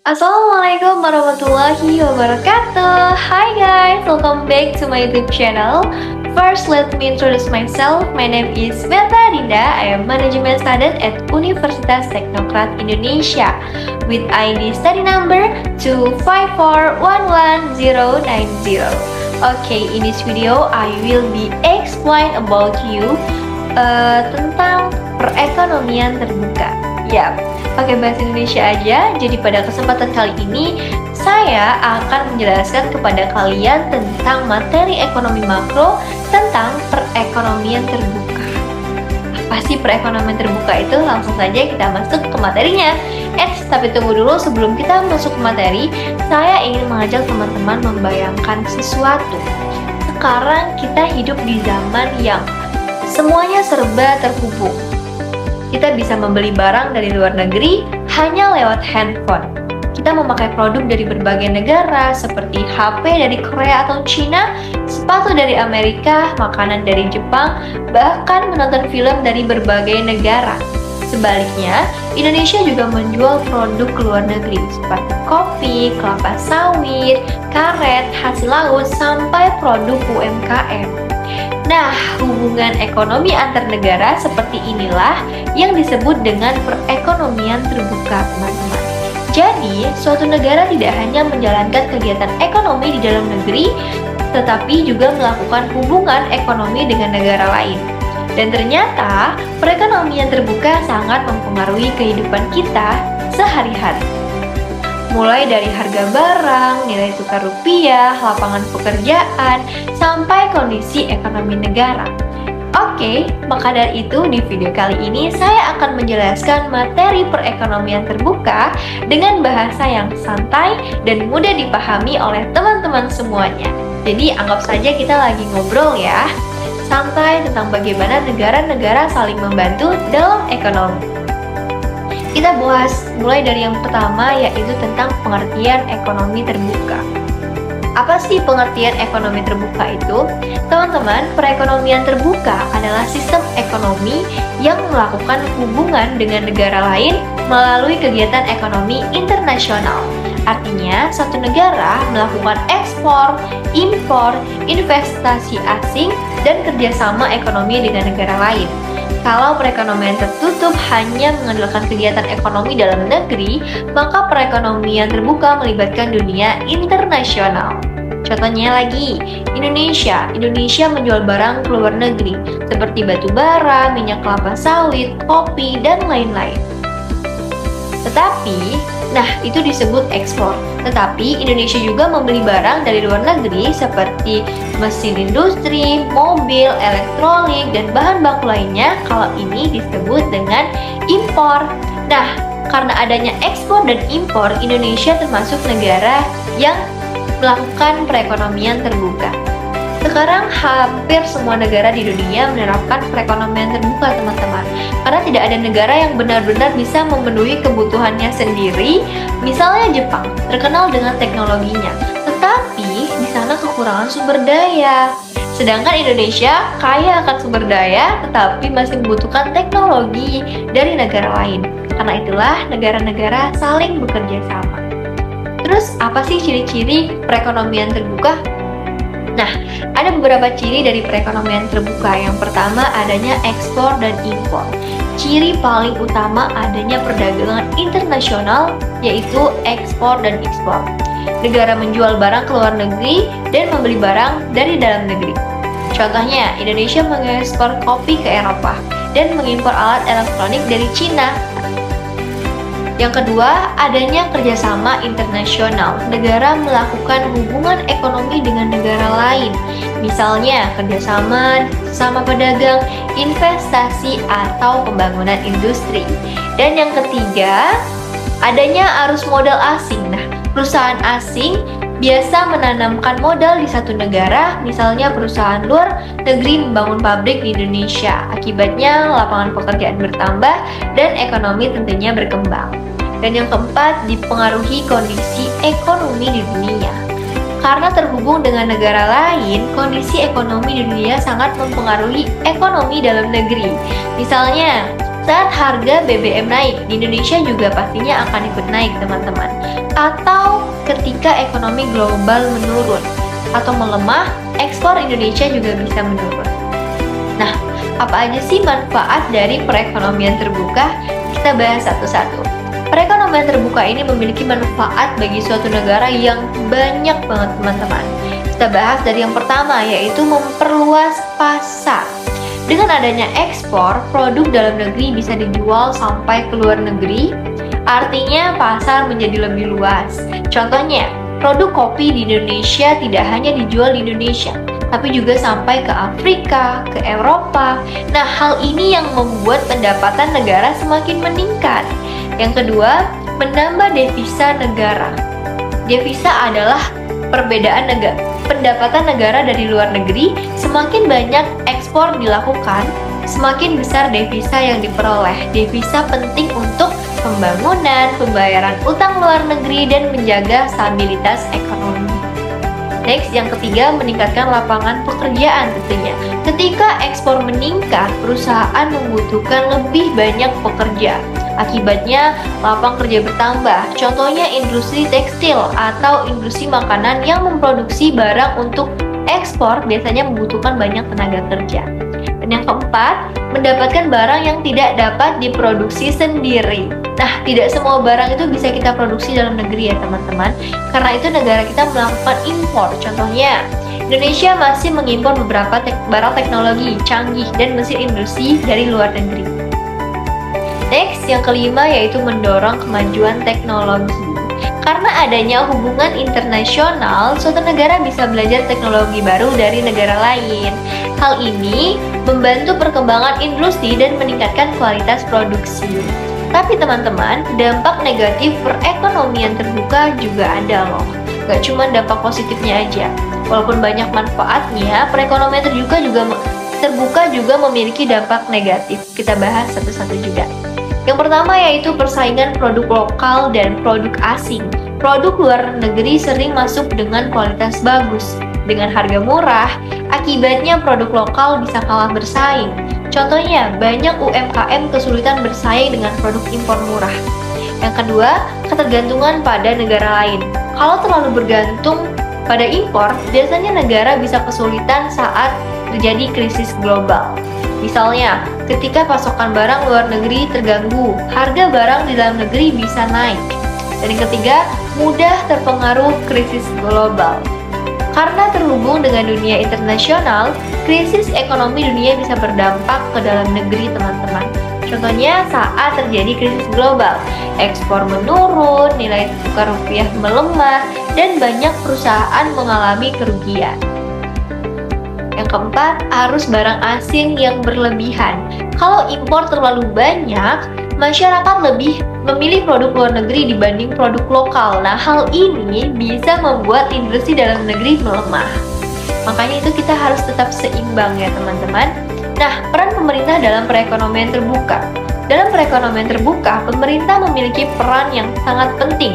Assalamualaikum warahmatullahi wabarakatuh. Hi guys, welcome back to my YouTube channel. First, let me introduce myself. My name is Berta Dinda. I am management student at Universitas Teknokrat Indonesia with ID study number 254119090. Okay, in this video I will be explain about you tentang perekonomian terbuka. Yap, pakai bahasa Indonesia aja. Jadi pada kesempatan kali ini saya akan menjelaskan kepada kalian tentang materi ekonomi makro tentang perekonomian terbuka. Apa sih perekonomian terbuka itu? Langsung saja kita masuk ke materinya. Tapi tunggu dulu, sebelum kita masuk ke materi, saya ingin mengajak teman-teman membayangkan sesuatu. Sekarang kita hidup di zaman yang semuanya serba terhubung. Kita bisa membeli barang dari luar negeri hanya lewat handphone. Kita memakai produk dari berbagai negara seperti HP dari Korea atau Cina, sepatu dari Amerika, makanan dari Jepang, bahkan menonton film dari berbagai negara. Sebaliknya, Indonesia juga menjual produk ke luar negeri seperti kopi, kelapa sawit, karet, hasil laut, sampai produk UMKM. Nah, hubungan ekonomi antar negara seperti inilah yang disebut dengan perekonomian terbuka, teman-teman. Jadi, suatu negara tidak hanya menjalankan kegiatan ekonomi di dalam negeri, tetapi juga melakukan hubungan ekonomi dengan negara lain. Dan ternyata, perekonomian terbuka sangat mempengaruhi kehidupan kita sehari-hari. Mulai dari harga barang, nilai tukar rupiah, lapangan pekerjaan, sampai kondisi ekonomi negara. Oke, maka dari itu di video kali ini saya akan menjelaskan materi perekonomian terbuka dengan bahasa yang santai dan mudah dipahami oleh teman-teman semuanya. Jadi anggap saja kita lagi ngobrol ya, santai tentang bagaimana negara-negara saling membantu dalam ekonomi. Kita bahas mulai dari yang pertama, yaitu tentang pengertian ekonomi terbuka. Apa sih pengertian ekonomi terbuka itu? Teman-teman, perekonomian terbuka adalah sistem ekonomi yang melakukan hubungan dengan negara lain melalui kegiatan ekonomi internasional. Artinya, suatu negara melakukan ekspor, impor, investasi asing, dan kerjasama ekonomi dengan negara lain. Kalau perekonomian tertutup hanya mengandalkan kegiatan ekonomi dalam negeri, maka perekonomian terbuka melibatkan dunia internasional. Contohnya lagi, Indonesia menjual barang ke luar negeri, seperti batu bara, minyak kelapa sawit, kopi, dan lain-lain. Itu disebut ekspor. Tetapi Indonesia juga membeli barang dari luar negeri seperti mesin industri, mobil, elektronik, dan bahan baku lainnya. Kalau ini disebut dengan impor. Nah, karena adanya ekspor dan impor, Indonesia termasuk negara yang melakukan perekonomian terbuka. Sekarang hampir semua negara di dunia menerapkan perekonomian terbuka, teman-teman. Karena tidak ada negara yang benar-benar bisa memenuhi kebutuhannya sendiri. Misalnya Jepang, terkenal dengan teknologinya, tetapi di sana kekurangan sumber daya. Sedangkan Indonesia kaya akan sumber daya, tetapi masih membutuhkan teknologi dari negara lain. Karena itulah negara-negara saling bekerja sama. Terus apa sih ciri-ciri perekonomian terbuka? Nah, ada beberapa ciri dari perekonomian terbuka. Yang pertama, adanya ekspor dan impor. Ciri paling utama adanya perdagangan internasional, yaitu ekspor dan ekspor. Negara menjual barang ke luar negeri dan membeli barang dari dalam negeri. Contohnya, Indonesia mengekspor kopi ke Eropa dan mengimpor alat elektronik dari Cina. Yang kedua, adanya kerjasama internasional. Negara melakukan hubungan ekonomi dengan negara lain. Misalnya, kerjasama sama pedagang, investasi, atau pembangunan industri. Dan yang ketiga, adanya arus modal asing. Nah, perusahaan asing biasa menanamkan modal di satu negara, misalnya perusahaan luar negeri membangun pabrik di Indonesia. Akibatnya lapangan pekerjaan bertambah dan ekonomi tentunya berkembang. Dan yang keempat, dipengaruhi kondisi ekonomi di dunia. Karena terhubung dengan negara lain, kondisi ekonomi di dunia sangat mempengaruhi ekonomi dalam negeri. Misalnya, Saat harga BBM naik, di Indonesia juga pastinya akan ikut naik, teman-teman. Atau ketika ekonomi global menurun atau melemah, ekspor Indonesia juga bisa menurun. Nah, apa aja sih manfaat dari perekonomian terbuka? Kita bahas satu-satu. Perekonomian terbuka ini memiliki manfaat bagi suatu negara yang banyak banget, teman-teman. Kita bahas dari yang pertama, yaitu memperluas pasar. Dengan adanya ekspor, produk dalam negeri bisa dijual sampai ke luar negeri, artinya pasar menjadi lebih luas. Contohnya, produk kopi di Indonesia tidak hanya dijual di Indonesia, tapi juga sampai ke Afrika, ke Eropa. Nah, hal ini yang membuat pendapatan negara semakin meningkat. Yang kedua, menambah devisa negara. Devisa adalah perbedaan pendapatan negara dari luar negeri. Semakin banyak ekspor dilakukan, semakin besar devisa yang diperoleh. Devisa penting untuk pembangunan, pembayaran utang luar negeri, dan menjaga stabilitas ekonomi. Next, yang ketiga, meningkatkan lapangan pekerjaan tentunya. Ketika ekspor meningkat, perusahaan membutuhkan lebih banyak pekerja. Akibatnya, lapang kerja bertambah. Contohnya industri tekstil atau industri makanan yang memproduksi barang untuk ekspor biasanya membutuhkan banyak tenaga kerja. Dan yang keempat, mendapatkan barang yang tidak dapat diproduksi sendiri. Nah, tidak semua barang itu bisa kita produksi dalam negeri ya teman-teman. Karena itu negara kita melakukan impor. Contohnya, Indonesia masih mengimpor beberapa barang teknologi canggih dan mesin industri dari luar negeri. Next, yang kelima yaitu mendorong kemajuan teknologi. Karena adanya hubungan internasional, suatu negara bisa belajar teknologi baru dari negara lain. Hal ini membantu perkembangan industri dan meningkatkan kualitas produksi. Tapi teman-teman, dampak negatif perekonomian terbuka juga ada loh. Gak cuma dampak positifnya aja. Walaupun banyak manfaatnya, perekonomian terbuka juga memiliki dampak negatif. Kita bahas satu-satu juga. Yang pertama yaitu persaingan produk lokal dan produk asing. Produk luar negeri sering masuk dengan kualitas bagus, dengan harga murah. Akibatnya produk lokal bisa kalah bersaing. Contohnya, banyak UMKM kesulitan bersaing dengan produk impor murah. Yang kedua, ketergantungan pada negara lain. Kalau terlalu bergantung pada impor, biasanya negara bisa kesulitan saat terjadi krisis global. Misalnya, ketika pasokan barang luar negeri terganggu, harga barang di dalam negeri bisa naik. Dan yang ketiga, mudah terpengaruh krisis global. Karena terhubung dengan dunia internasional, krisis ekonomi dunia bisa berdampak ke dalam negeri, teman-teman. Contohnya saat terjadi krisis global, ekspor menurun, nilai tukar rupiah melemah, dan banyak perusahaan mengalami kerugian. Yang keempat, arus barang asing yang berlebihan. Kalau impor terlalu banyak, masyarakat lebih memilih produk luar negeri dibanding produk lokal. Nah, hal ini bisa membuat industri dalam negeri melemah. Makanya itu kita harus tetap seimbang ya teman-teman. Nah, peran pemerintah dalam perekonomian terbuka. Dalam perekonomian terbuka, pemerintah memiliki peran yang sangat penting.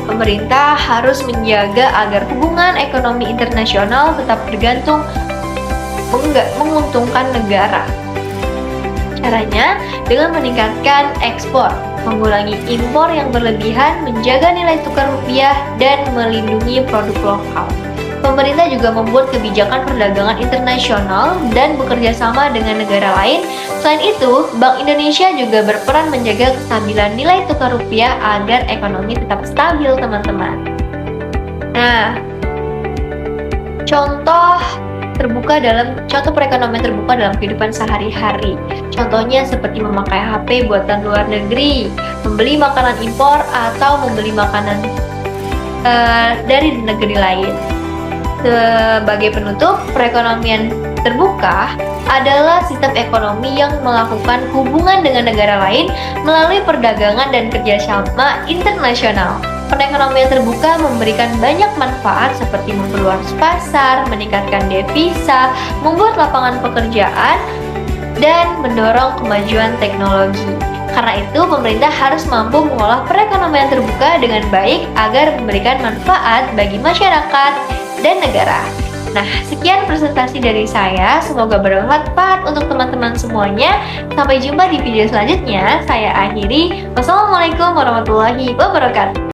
Pemerintah harus menjaga agar hubungan ekonomi internasional tetap bergantung menguntungkan negara. Caranya dengan meningkatkan ekspor, mengurangi impor yang berlebihan, menjaga nilai tukar rupiah, dan melindungi produk lokal. Pemerintah juga membuat kebijakan perdagangan internasional dan bekerja sama dengan negara lain. Selain itu, Bank Indonesia juga berperan menjaga kestabilan nilai tukar rupiah agar ekonomi tetap stabil, teman-teman. Nah, contoh perekonomian terbuka dalam kehidupan sehari-hari. Contohnya seperti memakai HP buatan luar negeri, membeli makanan impor, atau membeli makanan dari negeri lain. Sebagai penutup, perekonomian terbuka adalah sistem ekonomi yang melakukan hubungan dengan negara lain melalui perdagangan dan kerjasama internasional. Perekonomian terbuka memberikan banyak manfaat seperti memperluas pasar, meningkatkan devisa, membuat lapangan pekerjaan, dan mendorong kemajuan teknologi. Karena itu, pemerintah harus mampu mengolah perekonomian terbuka dengan baik agar memberikan manfaat bagi masyarakat dan negara. Nah, sekian presentasi dari saya. Semoga bermanfaat untuk teman-teman semuanya. Sampai jumpa di video selanjutnya. Saya akhiri. Wassalamualaikum warahmatullahi wabarakatuh.